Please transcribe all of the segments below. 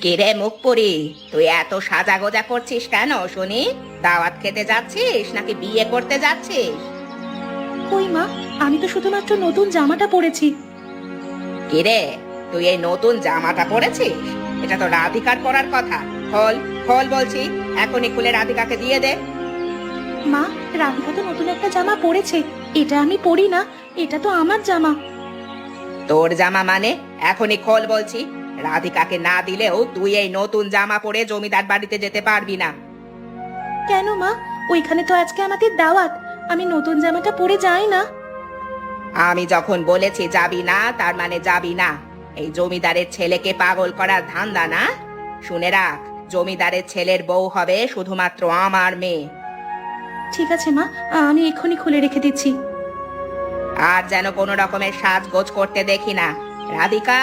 কিরে মুখপুরি, তুই এত সাজাগোজা করছিস কেন শুনি? দাওয়াত খেতে যাচ্ছিস নাকি বিয়ে করতে যাচ্ছিস? কই মা, আমি তো শুধুমাত্র নতুন জামাটা পরেছি। কিরে, তুই এই নতুন জামাটা পরেছিস? এটা তো রাধিকার পরার কথা। খোল খোল বলছি, এখনই খুলে রাধিকাকে দিয়ে দে। মা, রাধিকা তো নতুন একটা জামা পরেছে, এটা আমি পরি না, এটা তো আমার জামা। তোর জামা মানে? এখনই খোল বলছি। রাধিকাকে না দিলেও তুই এই নতুন জামা পরে জমিদার বাড়িতে যেতে পারবি না। কেন মা, ওইখানে তো আজকে আমাদের দাওয়াত, আমি নতুন জামাটা পরে যাই না। আমি যখন বলেছি যাবি না, তার মানে যাবি না। এই জমিদারের ছেলেকে পাগল করার ধান্দা না? শুনে রাখ, জমিদারের ছেলের বউ হবে শুধুমাত্র আমার মেয়ে। ঠিক আছে মা, আমি এক্ষুনি খুলে রেখে দিচ্ছি। আর যেন কোনো রকমের সাজগোজ করতে দেখি না। রাধিকা,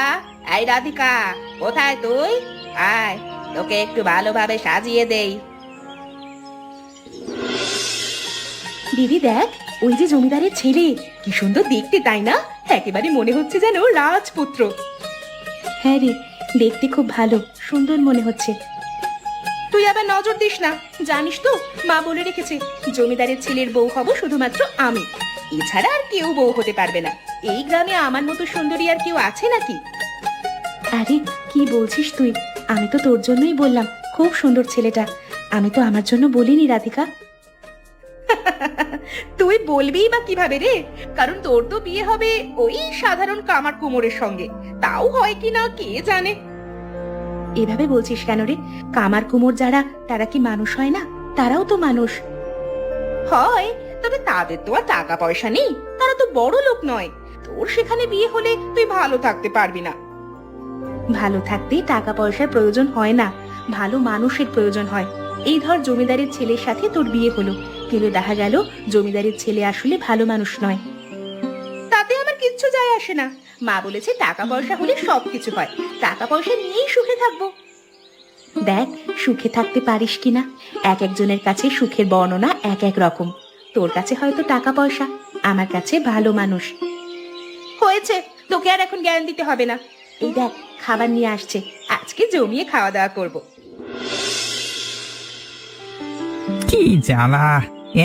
এই রাধিকা, কোথায় তুই? আয়, তোকে একটু ভালোভাবে সাজিয়ে দেই। দিদি দেখ, ওই যে জমিদারের ছেলে, কি সুন্দর দেখতে তাই না? একেবারে মনে হচ্ছে যেন রাজপুত্র। হ্যাঁ রে, দেখতে খুব ভালো, সুন্দর মনে হচ্ছে। তুই আবার নজর দিস না, জানিস তো মা বলে রেখেছে জমিদারের ছেলের বউ হব শুধুমাত্র আমি, এছাড়া আর কেউ বউ হতে পারবে না। এই গ্রামে আমার মতো সুন্দরী আর কেউ আছে নাকি? আরে কি বলছিস তুই? আমি তো তোর জন্যই বললাম, খুব সুন্দর ছেলেটা। আমি তো আমার জন্য বলিনি রাধিকা। তুই বলবি বা কিভাবে রে? কারণ তোর তো বিয়ে হবে ওই সাধারণ কামার কুমোরের সঙ্গে, তাও হয় কি না কে জানে। এভাবে বলছিস কেন রে? কামার কুমোর যারা, তারা কি মানুষ হয় না? তারাও তো মানুষ হয়, তবে তাদের তো আর টাকা পয়সা নেই, তারা তো বড় লোক নয়। তোর সেখানে বিয়ে হলে তুই ভালো থাকতে পারবি না। ভালো থাকতে টাকা পয়সার প্রয়োজন হয় না, ভালো মানুষের প্রয়োজন হয়। এই ধর জমিদারের ছেলের সাথে তোর বিয়ে হলো, কিন্তু দেখা গেল জমিদারের ছেলে আসলে ভালো মানুষ নয়। তাতে আমার কিচ্ছু যায় আসে না। মা বলেছে টাকা পয়সা হলে সবকিছু হয়, টাকা পয়সা নিয়েই সুখে থাকবো। দেখ, সুখে থাকতে পারিস কিনা, এক একজনের কাছে সুখের বর্ণনা এক এক রকম। তোর কাছে হয়তো টাকা পয়সা, আমার কাছে ভালো মানুষ। হয়েছে, তোকে আর এখন জ্ঞান দিতে হবে না। এই দেখ, খাবার নিয়ে আসছে, আজকে জমিয়ে খাওয়া দাওয়া করবো। কি জ্বালা,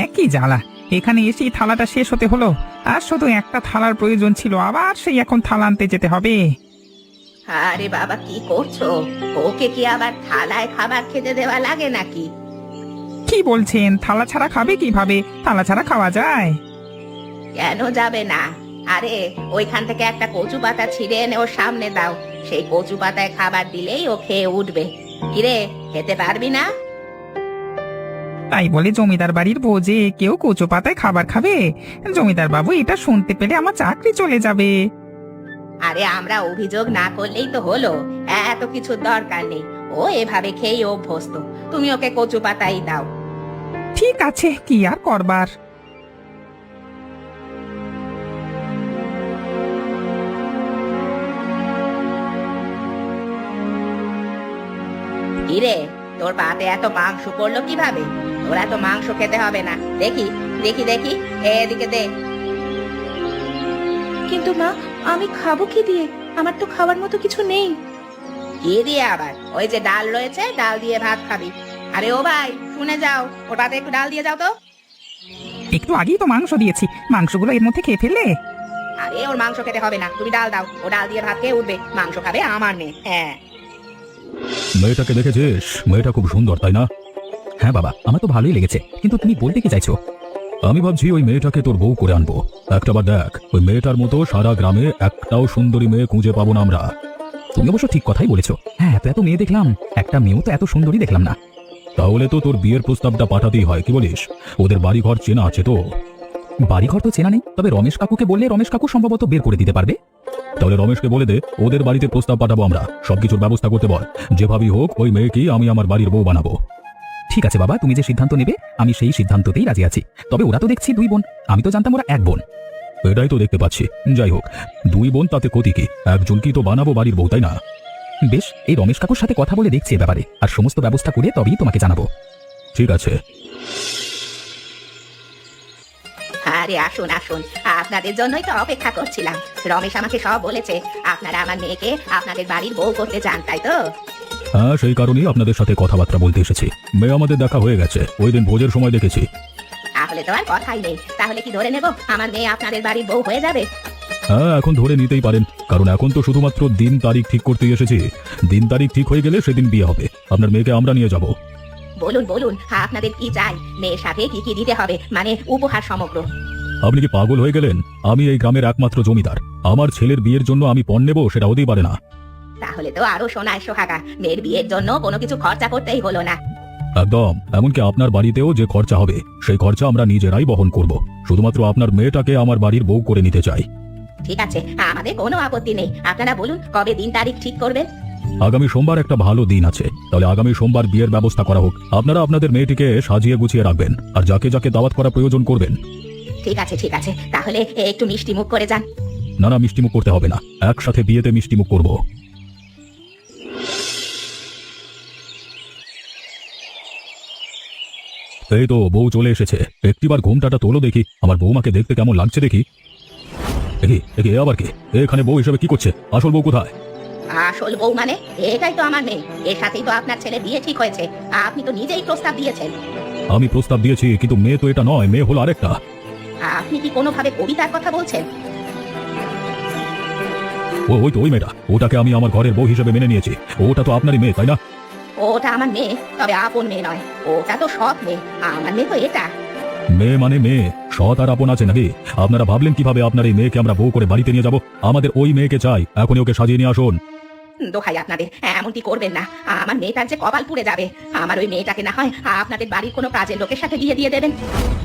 একই জ্বালা। এখানে এসেই থালাটা শেষ হতে হলো, আর শুধু একটা থালার প্রয়োজন ছিল, আবার সেই এখন থালা আনতে যেতে হবে। আরে বাবা, কি করছো? ওকে কি আবার থালায় খাবার খেতে দেওয়া লাগে নাকি? কি বলছেন? থালা ছাড়া খাবে কিভাবে? থালা ছাড়া খাওয়া যায়? কেন যাবে না? আরে ওইখান থেকে একটা কচু পাতা ছিঁড়ে এনে ওর সামনে দাও, সেই কচু পাতায় খাবার দিলেই ও খেয়ে উঠবে। কিরে, খেতে পারবি না? তাই বলে জমিদার বাড়ির ভোজে কেউ কচু পাতায় খাবার খাবে? জমিদার বাবু এটা শুনতে পেলে আমার চাকরি চলে যাবে। আরে আমরা অভিযোগ না করলেই তো হলো, এত কিছুর দরকার নেই। ও এভাবে খেয়ে অভ্যস্ত, তুমি ওকে কচু পাতাই দাও। ঠিক আছে, কি আর করবার। কিরে, তোর পাতে এত মাংস পড়লো কিভাবে? তোর এত মাংস খেতে হবে না, দেখি দেখি দেখি, এদিকে দে। কিন্তু মা, আমি খাবো কি দিয়ে? আমার তো খাওয়ার মতো কিছু নেই। কি দিয়ে আবার? ওই যে ডাল রয়েছে, ডাল দিয়ে ভাত খাবি। আরে ও ভাই, শুনে যাও, ওর পাতে একটু ডাল দিয়ে যাও তো। একটু আগেই তো মাংস দিয়েছি, মাংসগুলো এর মধ্যে খেয়ে ফেললে। আরে ওর মাংস খেতে হবে না, তুমি ডাল দাও, ও ডাল দিয়ে ভাত খেয়ে উঠবে। মাংস খাবে আমার মেয়ে। হ্যাঁ, মেয়েটাকে দেখেছিস? মেয়েটা খুব সুন্দর, তাই না? হ্যাঁ বাবা, আমার তো ভালোই লেগেছে, কিন্তু তুমি বলতে কি চাইছো? আমি ভাবছি ওই মেয়েটাকে তোর বউ করে আনবো। একটাবার দেখ, ওই মেয়েটার মতো সারা গ্রামে একটাও সুন্দরী মেয়ে খুঁজে পাবো না আমরা। তুমি অবশ্য ঠিক কথাই বলেছো। হ্যাঁ, এত এত মেয়ে দেখলাম, একটা মেয়েও তো এত সুন্দরী দেখলাম না। তাহলে তো তোর বিয়ের প্রস্তাবটা পাঠাতেই হয়, কি বলিস? ওদের বাড়িঘর চেনা আছে তো? বাড়িঘর তো চেনা নেই, তবে রমেশ কাকুকে বললে রমেশ কাকু সম্ভবত বের করে দিতে পারবে। তাহলে রমেশকে বলে দে, ওদের বাড়িতে প্রস্তাব পাঠাবো আমরা, সবকিছুর ব্যবস্থা করতে বল। যেভাবেই হোক ওই মেয়েকেই আমি আমার বাড়ির বউ বানাবো। ঠিক আছে বাবা, তুমি যে সিদ্ধান্ত নেবে আমি সেই সিদ্ধান্ততেই রাজি আছি। তবে ওরা তো দেখছি দুই বোন, আমি তো জানতাম ওরা এক বোন। এটাই তো দেখতে পাচ্ছি। যাই হোক, দুই বোন তাতে ক্ষতি কি? একজনকেই তো বানাবো বাড়ির বউ, তাই না? বেশ, এই রমেশ কাকুর সাথে কথা বলে দেখছি এ ব্যাপারে, আর সমস্ত ব্যবস্থা করে তবেই তোমাকে জানাবো। ঠিক আছে। আরে আসুন আসুন, আপনাদের জন্যই তো অপেক্ষা করছিলাম। রমেশ আমাকে সব বলেছে, আপনারা আমার মেয়েকে আপনাদের বাড়ির বউ করতে চান, তাই তো? হ্যাঁ, সেই কারণেই আপনাদের সাথে কথাবার্তা বলতে এসেছি। মেয়ে আমাদের দেখা হয়ে গেছে, ওই দিন ভোজের সময় দেখেছি। তাহলে তো আর কথাই নেই। তাহলে কি ধরে নেব আমার মেয়ে আপনাদের বাড়ির বউ হয়ে যাবে? হ্যাঁ, এখন ধরে নিতেই পারেন, কারণ এখন তো শুধুমাত্র দিন তারিখ ঠিক করতে এসেছি। দিন তারিখ ঠিক হয়ে গেলে সেদিন বিয়ে হবে। আপনার মেয়েকে আমরা নিয়ে যাব। বলুন বলুন, আপনাদের কি চাই? মেয়ের সাথে কি কি দিতে হবে, মানে উপহার সমগ্র? আপনি কি পাগল হয়ে গেলেন? আমি এই গ্রামের একমাত্র জমিদার। আমার ছেলের বিয়ের জন্য আমি পণ নেব, সেটা হতেই পারে না। তাহলে তো আরো সোনায় সোহাগা। মেয়ের বিয়ের জন্য কোনো কিছু খরচা করতেই হলো না। একদম, এমনকি আপনার বাড়িতেও যে খরচা হবে সেই খরচা আমরা নিজেরাই বহন করব। শুধুমাত্র আপনার মেয়েটাকে আমার বাড়ির বউ করে নিতে চাই। ঠিক আছে, আমাদের কোনো আপত্তি নেই। আপনারা বলুন কবে দিন তারিখ ঠিক করবেন? আগামী সোমবার একটা ভালো দিন আছে, তাহলে আগামী সোমবার বিয়ের ব্যবস্থা করা হোক। আপনারা আপনাদের মেয়েটিকে সাজিয়ে গুছিয়ে রাখবেন, আর যাকে যাকে দাওয়াত করা প্রয়োজন করবেন। ঠিক আছে ঠিক আছে, তাহলে একটু মিষ্টি মুখ করে যান। না না, মিষ্টিমুখ করতে হবে না, একসাথে বিয়েতে মিষ্টিমুখ করব। এই তো বউ চলে এসেছে। একটিবার ঘুমটাটা তোলো দেখি, আমার বৌমাকে দেখতে কেমন লাগছে দেখি। দেখি দেখি, এ আবার কে? এখানে বউ হিসেবে কি করছে? আসল বউ কোথায়? আসল বউ মানে এটাই তো আমার মেয়ে। এর সাথেই তো আপনার ছেলে বিয়ে ঠিক হয়েছে। আপনি তো নিজেই প্রস্তাব দিয়েছেন। আমি প্রস্তাব দিয়েছি, কিন্তু মেয়ে তো এটা নয়, মেয়ে হলো আরেকটা। আপনি কি কোনোভাবে কবিতার কথা বলছেন? ওই তো ওই মেয়েটা, ওটাকে আমি আমার ঘরের বউ হিসেবে মেনে নিয়েছি। ওটা তো আপনারই মেয়ে, তাই না? ওটা আমার মেয়ে, তবে আপন মেয়ে নয়। ওটা তো সৎ মেয়ে। আমার মেয়ে তো এটা। মেয়ে মানে মেয়ে, সৎ আর আপন আছে নাকি? আপনারা ভাবলেন কিভাবে আপনার এই মেয়েকে আমরা বউ করে বাড়িতে নিয়ে যাব? আমাদের ওই মেয়েকে চাই, এখনই ওকে সাজিয়ে নিয়ে আসুন। দোহাই আপনাদের, এমনটি করবেন না। আমার মেয়েটার যে কপাল পুড়ে যাবে। আমার ওই মেয়েটাকে না হয় আপনাদের বাড়ির কোনো কাজের লোকের সাথে বিয়ে দিয়ে দেবেন।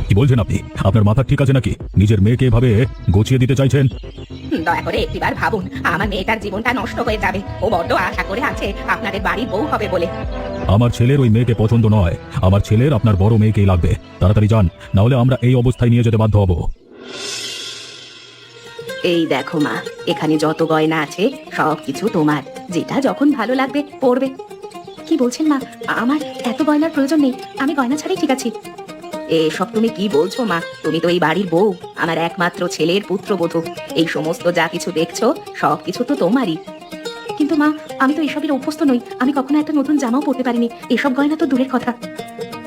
কি বলছেন আপনি? আপনার মাথা ঠিক আছে নাকি? নিজের মেয়েকে এভাবে গছিয়ে দিতে চাইছেন? দয়া করে একটিবার ভাবুন, আমার মেয়েটার জীবনটা নষ্ট হয়ে যাবে। ও বড্ড আশা করে আছে আপনাদের বাড়ির বউ হবে বলে। আমার ছেলের ওই মেয়েকে পছন্দ নয়, আমার ছেলের আপনার বড় মেয়েকেই লাগবে। তাড়াতাড়ি যান, না হলে আমরা এই অবস্থায় নিয়ে যেতে বাধ্য হব। এই দেখো মা, এখানে যত গয়না আছে সবকিছু তোমার। যেটা যখন ভালো লাগবে পরবে। কি বলছেন মা? আমার এত গয়নার প্রয়োজন নেই। আমি গয়না ছাড়াই ঠিক আছি। এসব তুমি কি বলছো মা? তুমি তো এই বাড়ির বউ, আমার একমাত্র ছেলের পুত্রবধূ। এই সমস্ত যা কিছু দেখছো সবকিছু তো তোমারই। কিন্তু মা, আমি তো এসবের অভ্যস্ত নই। আমি কখনো একটা নতুন জামাও পরতে পারিনি। এসব গয়না তো দূরের কথা।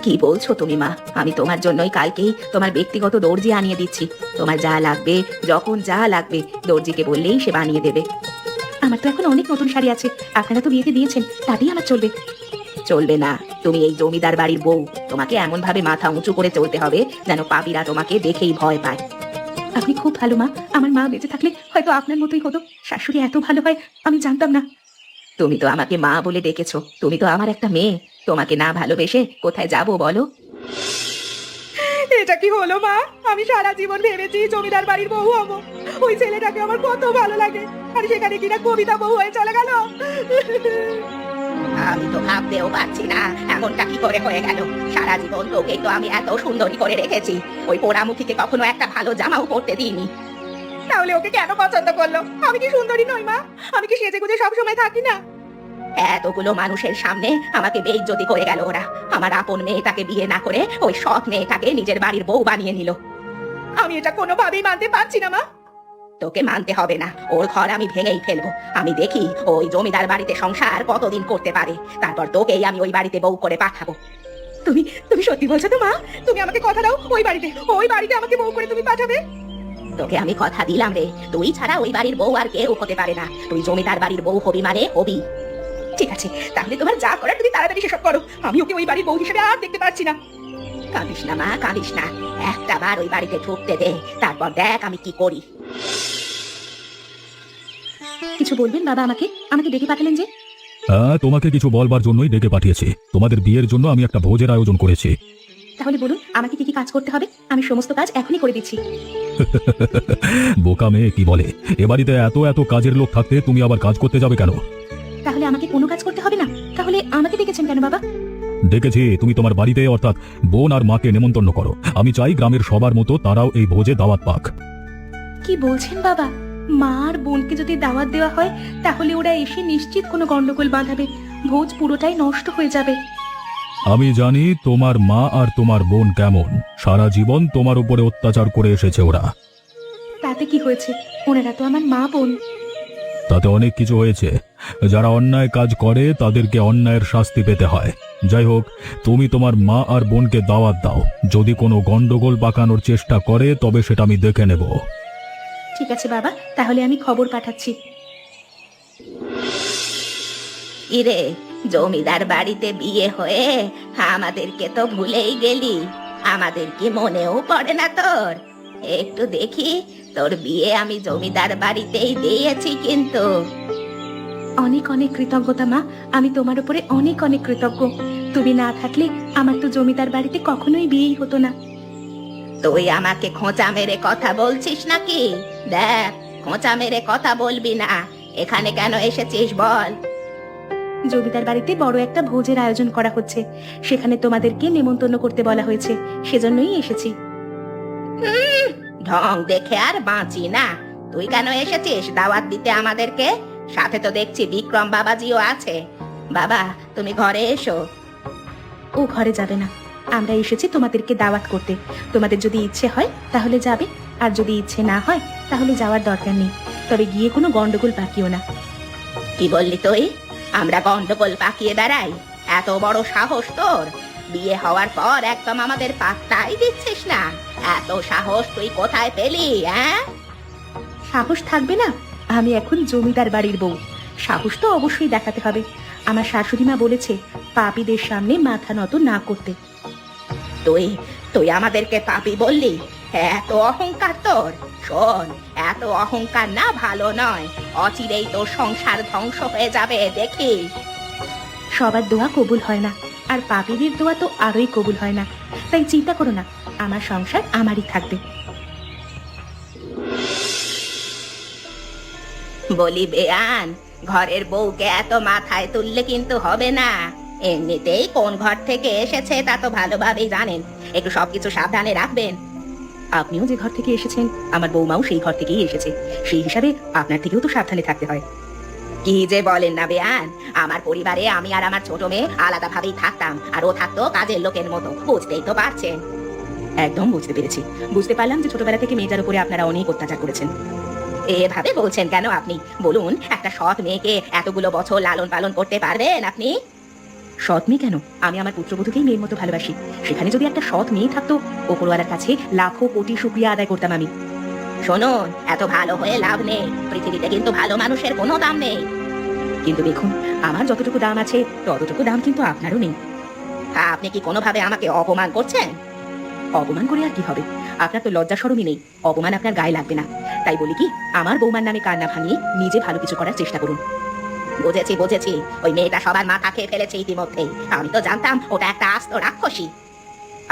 কি বলছো তুমি মা? আমি তোমার জন্যই কালকেই তোমার ব্যক্তিগত দর্জি আনিয়ে দিচ্ছি। তোমার যা লাগবে, যখন যা লাগবে, দর্জিকে বললেই সে বানিয়ে দেবে। আমার তো এখন অনেক নতুন শাড়ি আছে। আপনারা তো বিয়েতে দিয়েছেন, তাতেই আমার চলবে। চলবে না। তুমি এই জমিদার বাড়ির বউ। তোমাকে এমন ভাবে মাথা উঁচু করে চলতে হবে যেন পাপীরা তোমাকে দেখেই ভয় পায়। আপনি খুব ভালো মা। আমার মা বেঁচে থাকলে হয়তো আপনার মতোই হতো। শাশুড়ি এত ভালো হয় আমি জানতাম না। তুমি তো আমাকে মা বলে ডেকেছো। তুমি তো আমার একটা মেয়ে। তোমাকে না ভালোবেসে কোথায় যাব বলো? এটা কি হলো মা? আমি সারা জীবন ভেবেছি জমিদার বাড়ির বউ হবো। ওই ছেলেটাকে আমার কত ভালো লাগে, আর সেখানে কিনা কবিতা বউ হয়ে চলে গেল। আমি তো ভাবতেও পারছি না এমনটা কি করে হয়ে গেল। সারা জীবন তোকে তো আমি এত সুন্দরী করে রেখেছি। ওই পোড়ামুখীকে কখনো একটা ভালো জামাও পরতে দিইনি। তাহলে ওকে কেন পছন্দ করলো? আমি কি সুন্দরী নই মা? আমি কি সেজে গুজে সবসময় থাকি না? এতগুলো মানুষের সামনে আমাকে বেইজ্জতি করে গেল ওরা। আমার আপন মেয়েটাকে বিয়ে না করে ওই সৎ মেয়েটাকে নিজের বাড়ির বউ বানিয়ে নিল। আমি এটা কোনোভাবেই মানতে পারছি না মা। তোকে মানতে হবে না। ওর ঘর আমি ভেঙেই ফেলবো। আমি দেখি ওই জমিদার বাড়িতে সংসার কতদিন করতে পারে, তারপর তোকেই আমি ওই বাড়িতে বউ করে পাঠাবো। তুমি তুমি সত্যি বলছো তো মা? তুমি আমাকে কথা দাও, ওই বাড়িতে আমাকে বউ করে তুমি পাঠাবে? তোকে আমি কথা দিলাম রে, তুই ছাড়া ওই বাড়ির বউ আর কেউ হতে পারে না। তুই জমিদার বাড়ির বউ হবি মানে হবি। ঠিক আছে, তাহলে তোমার যা করার তুমি তাড়াতাড়ি সেসব করো। আমি ওকে ওই বাড়ির বউ হিসেবে আর দেখতে পারছি না। কাঁদিস না মা, কাঁদিস না। একটা বার ওই বাড়িতে ঢুকতে দে, তারপর দেখ আমি কি করি। কিছু বলবেন বাবা? আমাকে ডেকে পাঠালেন যে? হ্যাঁ, তোমাকে কিছু বলবার জন্যই ডেকে পাঠিয়েছি। তোমাদের বিয়ের জন্য আমি একটা ভোজের আয়োজন করেছি। তাহলে বলুন আমাকে কি কি কাজ করতে হবে? আমি সমস্ত কাজ এখনই করে দিচ্ছি। বোকা মেয়ে কি বলে? এ বাড়িতে এত এত কাজের লোক থাকতে তুমি আবার কাজ করতে যাবে কেন? তাহলে আমাকে কোনো কাজ করতে হবে না? তাহলে আমাকে ডেকেছেন কেন বাবা? ডেকেছি, তুমি তোমার বাড়িতে অর্থাৎ বোন আর মাকে নেমন্তন্ন করো। আমি চাই গ্রামের সবার মতো তারাও এই ভোজে দাওয়াত পাক। কি বলছেন বাবা? মা আর বোনকে যদি দাওয়াত দেওয়া হয় তাহলে ওরা এসে নিশ্চিত কোনো গন্ডগোল বাঁধাবে। ভোজ পুরোটাই নষ্ট হয়ে যাবে। আমি জানি তোমার মা আর তোমার বোন কেমন। সারা জীবন তোমার উপরে অত্যাচার করে এসেছে ওরা। তাতে কি হয়েছে? ওনারা তো আমার মা বোন। তাতে অনেক কিছু হয়েছে। যারা অন্যায় কাজ করে তাদেরকে অন্যায়ের শাস্তি পেতে হয়। যাই হোক, তুমি তোমার মা আর বোনকে দাওয়াত দাও। যদি কোনো গন্ডগোল পাকানোর চেষ্টা করে তবে সেটা আমি দেখে নেব। ঠিক আছে বাবা, তাহলে আমি খবর পাঠাচ্ছি। ইরে, জমিদার বাড়িতে বিয়ে হয়ে আমাদেরকে তো ভুলেই গেলি। আমাদের কি মনেও পড়ে না তোর? একটু দেখি, তোর বিয়ে আমি জমিদার বাড়িতেই দিয়েছি কিন্তু। অনেক অনেক কৃতজ্ঞতা মা, আমি তোমার উপরে অনেক অনেক কৃতজ্ঞ। তুমি না থাকলে আমার তো জমিদার বাড়িতে কখনোই বিয়েই হতো না। তুই আমাকে খোঁচা মেরে কথা বলছিস নাকি? দেখ, খোঁচা মেরে কথা বলবি না। এখানে কেন এসেছিস বল? জমিদার বাড়িতে বড় একটা ভোজের আয়োজন করা হচ্ছে, সেখানে তোমাদেরকে নেমন্তন্ন করতে বলা হয়েছে, সেজন্যই এসেছি। ঢং দেখে আর বাঁচি না। তুই কেন এসেছিস দাওয়াত দিতে আমাদেরকে? সাথে তো দেখছি বিক্রম বাবাজিও আছে। বাবা, তুমি ঘরে এসো। ও ঘরে যাবে না, আমরা এসেছি তোমাদেরকে দাওয়াত করতে। তোমাদের যদি ইচ্ছে হয় তাহলে যাবে, আর যদি ইচ্ছে না হয় তাহলে যাওয়ার দরকার নেই। তবে গিয়ে কোনো গন্ডগোল পাকিও না। কি বললি তুই? আমরা গন্ডগোল পাকিয়ে বেড়াই? এত বড় সাহস তোর? বিয়ে হওয়ার পর একদম আমাদের পাত্তাই দিচ্ছিস না। এত সাহস তুই কোথায় পেলি? সাহস থাকবে না? আমি এখন জমিদার বাড়ির বউ, সাহস তো অবশ্যই দেখাতে হবে। আমার শাশুড়ি মা বলেছে পাপীদের সামনে মাথা নত না করতে। তুই তুই আমাদেরকে পাপী বললি? এত অহংকার তোর! শোন, এত অহংকার না ভালো নয়। অচিরেই তোর সংসার ধ্বংস হয়ে যাবে, দেখিস। সবার দোয়া কবুল হয় না, আর পাপীদের দোয়া তো আরোই কবুল হয় না। তাই চিন্তা করো না, আমার সংসার আমারই থাকবে। বলি বেয়ান, ঘরের বউকে এত মাথায় তুললে কিন্তু হবে না। এমনিতেই কোন ঘর থেকে এসেছে তা তো ভালোভাবেই জানেন। একটু সবকিছু সাবধানে রাখবেন। আপনিও যে ঘর থেকে এসেছেন, আমার বৌমাও সেই ঘর থেকেই এসেছে, সেই হিসাবে আপনার থেকেও তো সাবধানে থাকতে হয়। কি যে বলেন না বেয়ান, আমার পরিবারে আমি আর আমার ছোট মেয়ে আলাদা ভাবেই থাকতাম, আর ও থাকতো কাজের লোকের মতো। বুঝতেই তো পারছেন। একদম বুঝতে পেরেছি। বুঝতে পারলাম যে ছোটবেলা থেকে মেয়েটার উপরে আপনারা অনেক অত্যাচার করেছেন। এভাবে বলছেন কেন আপনি? বলুন, একটা সৎ মেয়েকে এতগুলো বছর লালন পালন করতে পারবেন আপনি? সৎ মেয়ে কেন, আমি আমার পুত্রবধূকেই মেয়ের মতো ভালোবাসি। সেখানে যদি একটা সৎ মেয়ে থাকতো, ওপরওয়ালার কাছে লাখো কোটি শুকরিয়া আদায় করতাম আমি। শুনুন, এত ভালো হয়ে লাভ নেই। পৃথিবীতে কিন্তু ভালো মানুষের কোনো দাম নেই। কিন্তু দেখুন, আমার যতটুকু দাম আছে ততটুকু দাম কিন্তু আপনারও নেই। আপনি কি কোনোভাবে আমাকে অপমান করছেন? অপমান করে আর কি হবে? আপনার তো লজ্জা শরমই নেই। অপমান আপনার গায়ে লাগবে না। তাই বলি কি, আমার বৌমার নামে কান্না ভাঙিয়ে নিজে ভালো কিছু করার চেষ্টা করুন। বুঝেছি বুঝেছি, ওই মেয়েটা সবার মাথা খেয়ে ফেলেছে ইতিমধ্যেই। আমি তো জানতাম ওটা একটা আস্ত রাক্ষসী।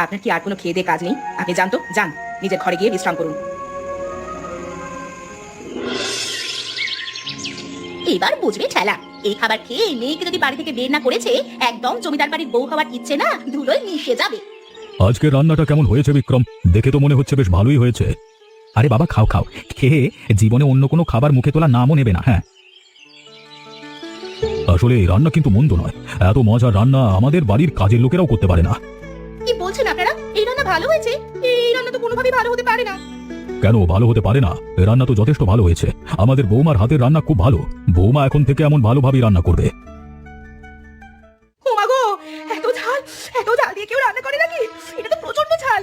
আপনার কি আর কোনো খেয়ে দিয়ে কাজ নেই? আপনি যান তো, যান, নিজের ঘরে গিয়ে বিশ্রাম করুন। এবার বুঝবে ঠেলা। এই খাবার খেয়ে এই মেয়েকে যদি বাড়ি থেকে বের না করেছে, একদম জমিদার বাড়ির বউ হওয়ার ইচ্ছে না ধুলোয় মিশে যাবে। আজকে রান্নাটা কেমন হয়েছে বিক্রম? দেখে তো মনে হচ্ছে বেশ ভালোই হয়েছে। আরে বাবা, খাও খাও, খেয়ে জীবনে অন্য কোনো খাবার মুখে তোলা নামও নেবে না। হ্যাঁ, আসলে এই রান্না কিন্তু মন্দ নয়। এত মজার রান্না আমাদের বাড়ির কাজের লোকেরাও করতে পারে না। কি বলছেন আপনারা? এই রান্না ভালো হয়েছে? এই রান্না তো কোনোভাবেই ভালো হতে পারে না। কেন ভালো হতে পারে না? এই রান্না তো যথেষ্ট ভালো হয়েছে। আমাদের বৌমার হাতের রান্না খুব ভালো। বৌমা এখন থেকে এমন ভালোভাবেই রান্না করবে। ও মা গো, এত ঝাল দিয়ে কেউ রান্না করে নাকি? এটা তো প্রচন্ড ঝাল।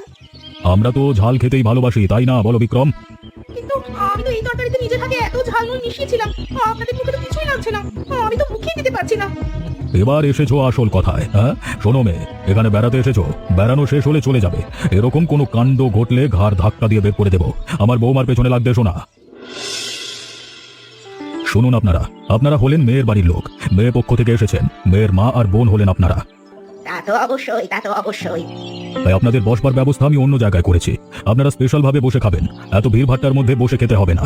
আমরা তো ঝাল খেতেই ভালোবাসি, তাই না বলো বিক্রম? কিন্তু আমি তো এই তরকারিতে নিজে থেকে এত ঝাল নুন মিশিয়েছিলাম, আপনাদের মুখে তো কিছুই লাগছে না। আমি তো মুখেই দিতে পারছি না। এবার এসেছো আসল কথায়। হ্যাঁ, শোনো মেয়ে, এখানে বেড়াতে এসেছো, বেড়ানো শেষ হলে চলে যাবে। এরকম কোনো কাণ্ড ঘটলে ঘাড় ধাক্কা দিয়ে বের করে দেবো। আমার বৌমার পেছনে লাগতে এসো না। শুনুন, আপনারা হলেন মেয়ের বাড়ির লোক, মেয়ে পক্ষ থেকে এসেছেন। মেয়ের মা আর বোন হলেন আপনারা। তা তো অবশ্যই, তা তো অবশ্যই। তাই আপনাদের বসবার ব্যবস্থা আমি অন্য জায়গায় করেছি। আপনারা স্পেশাল ভাবে বসে খাবেন। এত ভিড়ভাট্টার মধ্যে বসে খেতে হবে না।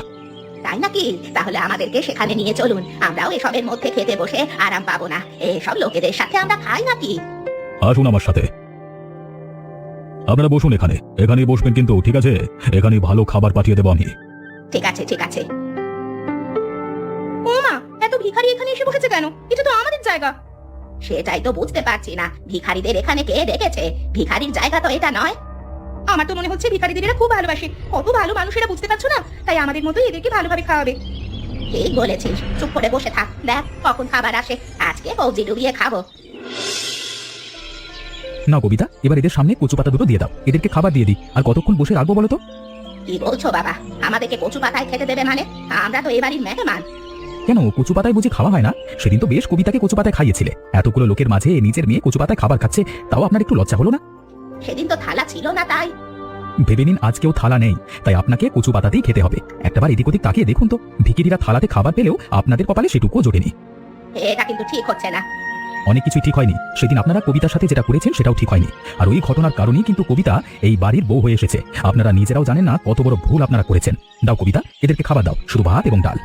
তাই নাকি? তাহলে আমাদেরকে সেখানে নিয়ে চলুন। আমরাও এসবের মধ্যে খেতে বসে আরাম পাবো না। এসব লোকেদের সাথে আমরা খাই নাকি? আসুন আমার সাথে। আপনারা বসুন এখানে, এখানেই বসবেন কিন্তু, ঠিক আছে? এখানেই ভালো খাবার পাঠিয়ে দেবো আমি। ঠিক আছে ঠিক আছে। ও মা, এত ভিখারি এখানে এসে বসেছে কেন? এটা তো আমাদের জায়গা। সেটাই তো বুঝতে পারছি না, ভিখারিদের এখানে কে ডেকেছে? ভিখারির জায়গা তো এটা নয়। আমার তো মনে হচ্ছে ভিখারিদের এরা খুব ভালোবাসে। কত ভালো মানুষেরা, বুঝতে পারছো না? তাই আমাদের মতোই এদেরকে ভালোভাবে খাওয়াবে। ঠিক বলেছিস, চুপ করে বসে থাক, দেখ কখন খাবার আসে, আজকে কবজি ডুবিয়ে খাবো। না কবিতা, এবার এদের সামনে কচু পাতা দুটো দিয়ে দাও, এদেরকে খাবার দিয়ে দিই। আর কতক্ষণ বসে রাখবো বলো তো? কি বলছো বাবা, আমাদেরকে কচু পাতায় খেতে দেবে মানে? আমরা তো এবারই মেহমান। কেন, কচু পাতায় বুঝি খাওয়া হয় না? সেদিন তো বেশ কবিতাকে কচু পাতায় খাইয়েছিলে। এতগুলো লোকের মাঝে নিজের মেয়ে কচু পাতায় খাবার খাচ্ছে, তাও আপনার একটু লজ্জা হলো না? সেদিন তো থালা ছিল না তাই। ভেবে নিন আজকেও থালা নেই, তাই আপনাকে কচু পাতাতেই খেতে হবে। একটাবার এদিক ওদিক তাকিয়ে দেখুন তো, ভিখিরিরা থালাতে খাবার পেলেও আপনাদের কপালে সেটুকুও জোটেনি। এটা কিন্তু ঠিক হচ্ছে না। অনেক কিছুই ঠিক হয়নি। সেদিন আপনারা কবিতার সাথে যেটা করেছেন সেটাও ঠিক হয়নি। আর ওই ঘটনার কারণেই কিন্তু কবিতা এই বাড়ির বউ হয়ে এসেছে। আপনারা নিজেরাও জানেন না কত বড় ভুল আপনারা করেছেন। দাও কবিতা, এদেরকে খাবার দাও, শুধু ভাত এবং ডাল।